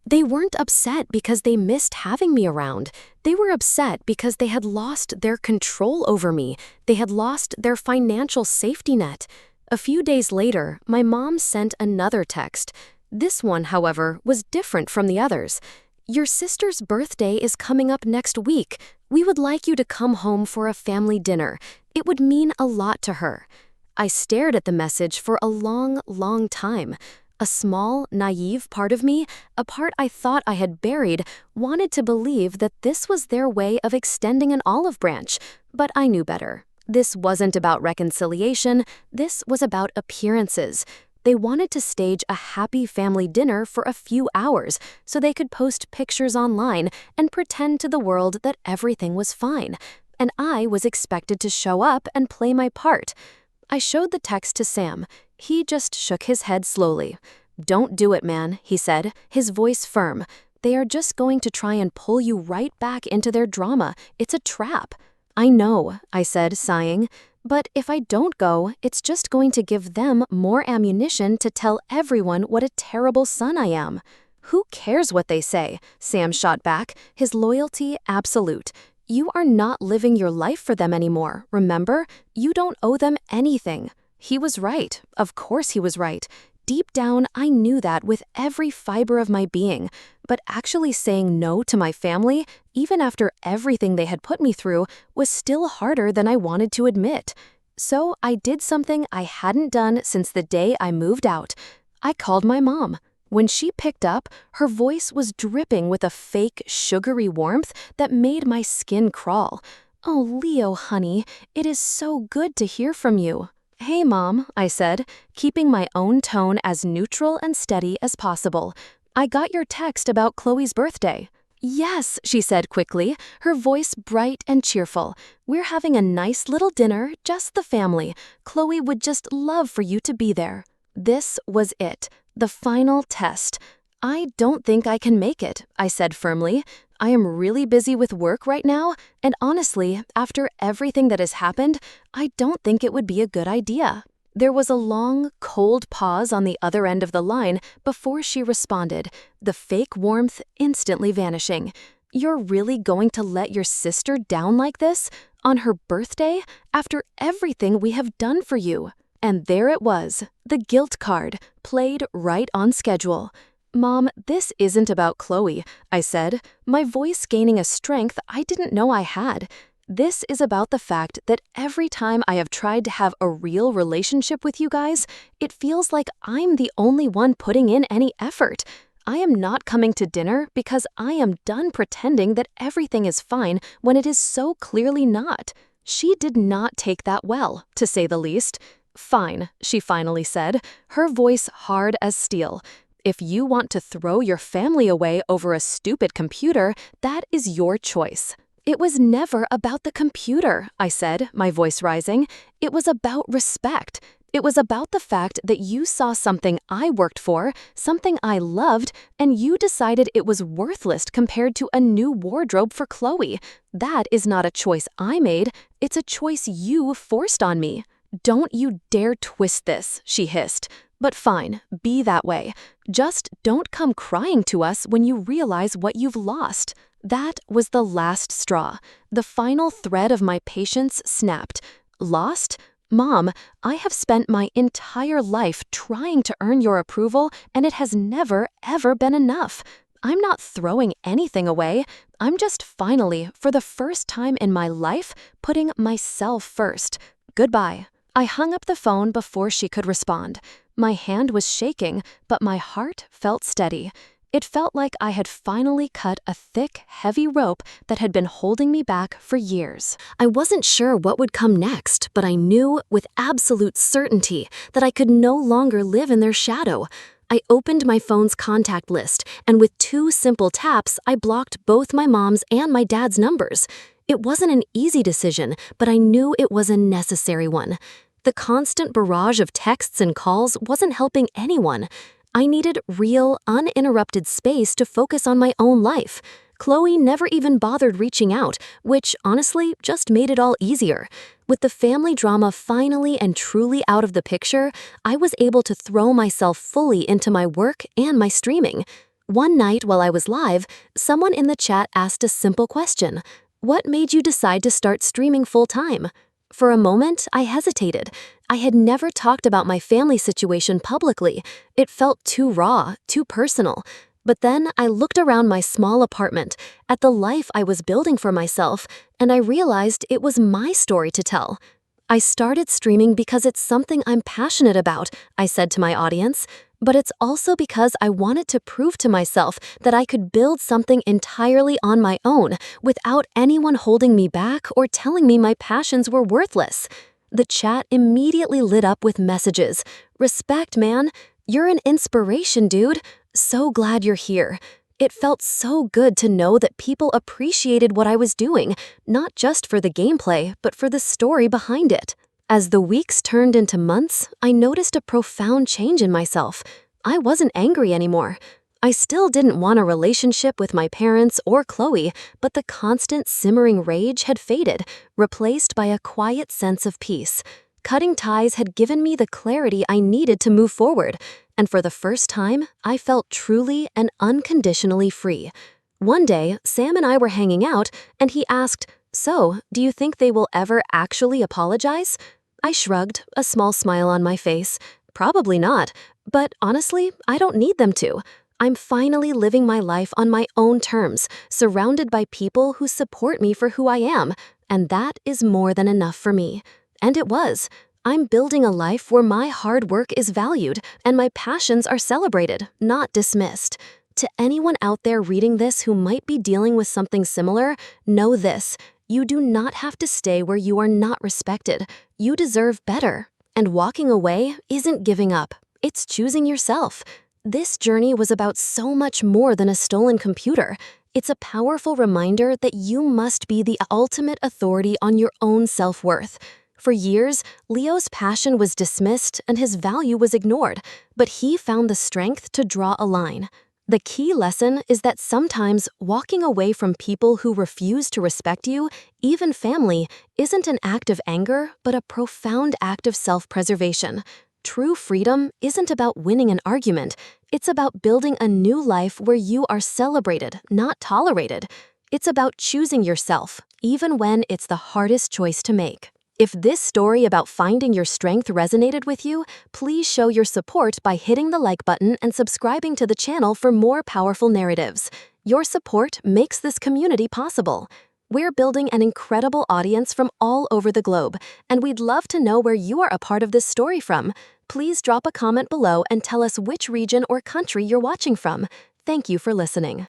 They weren't upset because they missed having me around. They were upset because they had lost their control over me. They had lost their financial safety net. A few days later, my mom sent another text. This one, however, was different from the others. "Your sister's birthday is coming up next week. We would like you to come home for a family dinner. It would mean a lot to her." I stared at the message for a long, long time. A small, naive part of me, a part I thought I had buried, wanted to believe that this was their way of extending an olive branch, but I knew better. This wasn't about reconciliation, this was about appearances. They wanted to stage a happy family dinner for a few hours so they could post pictures online and pretend to the world that everything was fine. And I was expected to show up and play my part. I showed the text to Sam. He just shook his head slowly. "Don't do it, man," he said, his voice firm. "They are just going to try and pull you right back into their drama. It's a trap." "I know," I said, sighing. "But if I don't go, it's just going to give them more ammunition to tell everyone what a terrible son I am." "Who cares what they say?" Sam shot back, his loyalty absolute. "You are not living your life for them anymore, remember? You don't owe them anything." He was right. Of course he was right. Deep down, I knew that with every fiber of my being. But actually saying no to my family, even after everything they had put me through, was still harder than I wanted to admit. So I did something I hadn't done since the day I moved out. I called my mom. When she picked up, her voice was dripping with a fake, sugary warmth that made my skin crawl. "Oh, Leo, honey, it is so good to hear from you." "Hey, Mom," I said, keeping my own tone as neutral and steady as possible. "I got your text about Chloe's birthday." "Yes," she said quickly, her voice bright and cheerful. "We're having a nice little dinner, just the family. Chloe would just love for you to be there." This was it, the final test. "I don't think I can make it," I said firmly. "I am really busy with work right now, and honestly, after everything that has happened, I don't think it would be a good idea." There was a long, cold pause on the other end of the line before she responded, the fake warmth instantly vanishing. "You're really going to let your sister down like this? On her birthday? After everything we have done for you?" And there it was, the guilt card, played right on schedule. "Mom, this isn't about Chloe," I said, my voice gaining a strength I didn't know I had. "This is about the fact that every time I have tried to have a real relationship with you guys, it feels like I'm the only one putting in any effort. I am not coming to dinner because I am done pretending that everything is fine when it is so clearly not." She did not take that well, to say the least. "Fine," she finally said, her voice hard as steel. "If you want to throw your family away over a stupid computer, that is your choice." "It was never about the computer," I said, my voice rising. "It was about respect. It was about the fact that you saw something I worked for, something I loved, and you decided it was worthless compared to a new wardrobe for Chloe. That is not a choice I made, it's a choice you forced on me." "Don't you dare twist this," she hissed. "But fine, be that way. Just don't come crying to us when you realize what you've lost." That was the last straw. The final thread of my patience snapped. Lost? "Mom, I have spent my entire life trying to earn your approval, and it has never, ever been enough. I'm not throwing anything away. I'm just finally, for the first time in my life, putting myself first. Goodbye." I hung up the phone before she could respond. My hand was shaking, but my heart felt steady. It felt like I had finally cut a thick, heavy rope that had been holding me back for years. I wasn't sure what would come next, but I knew with absolute certainty that I could no longer live in their shadow. I opened my phone's contact list, and with 2 simple taps, I blocked both my mom's and my dad's numbers. It wasn't an easy decision, but I knew it was a necessary one. The constant barrage of texts and calls wasn't helping anyone. I needed real, uninterrupted space to focus on my own life. Chloe never even bothered reaching out, which honestly just made it all easier. With the family drama finally and truly out of the picture, I was able to throw myself fully into my work and my streaming. One night while I was live, someone in the chat asked a simple question: "What made you decide to start streaming full-time?" For a moment, I hesitated. I had never talked about my family situation publicly. It felt too raw, too personal. But then I looked around my small apartment, at the life I was building for myself, and I realized it was my story to tell. "I started streaming because it's something I'm passionate about," I said to my audience. "But it's also because I wanted to prove to myself that I could build something entirely on my own without anyone holding me back or telling me my passions were worthless." The chat immediately lit up with messages. "Respect, man. You're an inspiration, dude. So glad you're here." It felt so good to know that people appreciated what I was doing, not just for the gameplay, but for the story behind it. As the weeks turned into months, I noticed a profound change in myself. I wasn't angry anymore. I still didn't want a relationship with my parents or Chloe, but the constant simmering rage had faded, replaced by a quiet sense of peace. Cutting ties had given me the clarity I needed to move forward, and for the first time, I felt truly and unconditionally free. One day, Sam and I were hanging out, and he asked, "So, do you think they will ever actually apologize?" I shrugged, a small smile on my face. "Probably not, but honestly, I don't need them to. I'm finally living my life on my own terms, surrounded by people who support me for who I am, and that is more than enough for me." And it was. I'm building a life where my hard work is valued and my passions are celebrated, not dismissed. To anyone out there reading this who might be dealing with something similar, know this: you do not have to stay where you are not respected. You deserve better. And walking away isn't giving up. It's choosing yourself. This journey was about so much more than a stolen computer. It's a powerful reminder that you must be the ultimate authority on your own self-worth. For years, Leo's passion was dismissed and his value was ignored, but he found the strength to draw a line. The key lesson is that sometimes walking away from people who refuse to respect you, even family, isn't an act of anger, but a profound act of self-preservation. True freedom isn't about winning an argument. It's about building a new life where you are celebrated, not tolerated. It's about choosing yourself, even when it's the hardest choice to make. If this story about finding your strength resonated with you, please show your support by hitting the like button and subscribing to the channel for more powerful narratives. Your support makes this community possible. We're building an incredible audience from all over the globe, and we'd love to know where you are a part of this story from. Please drop a comment below and tell us which region or country you're watching from. Thank you for listening.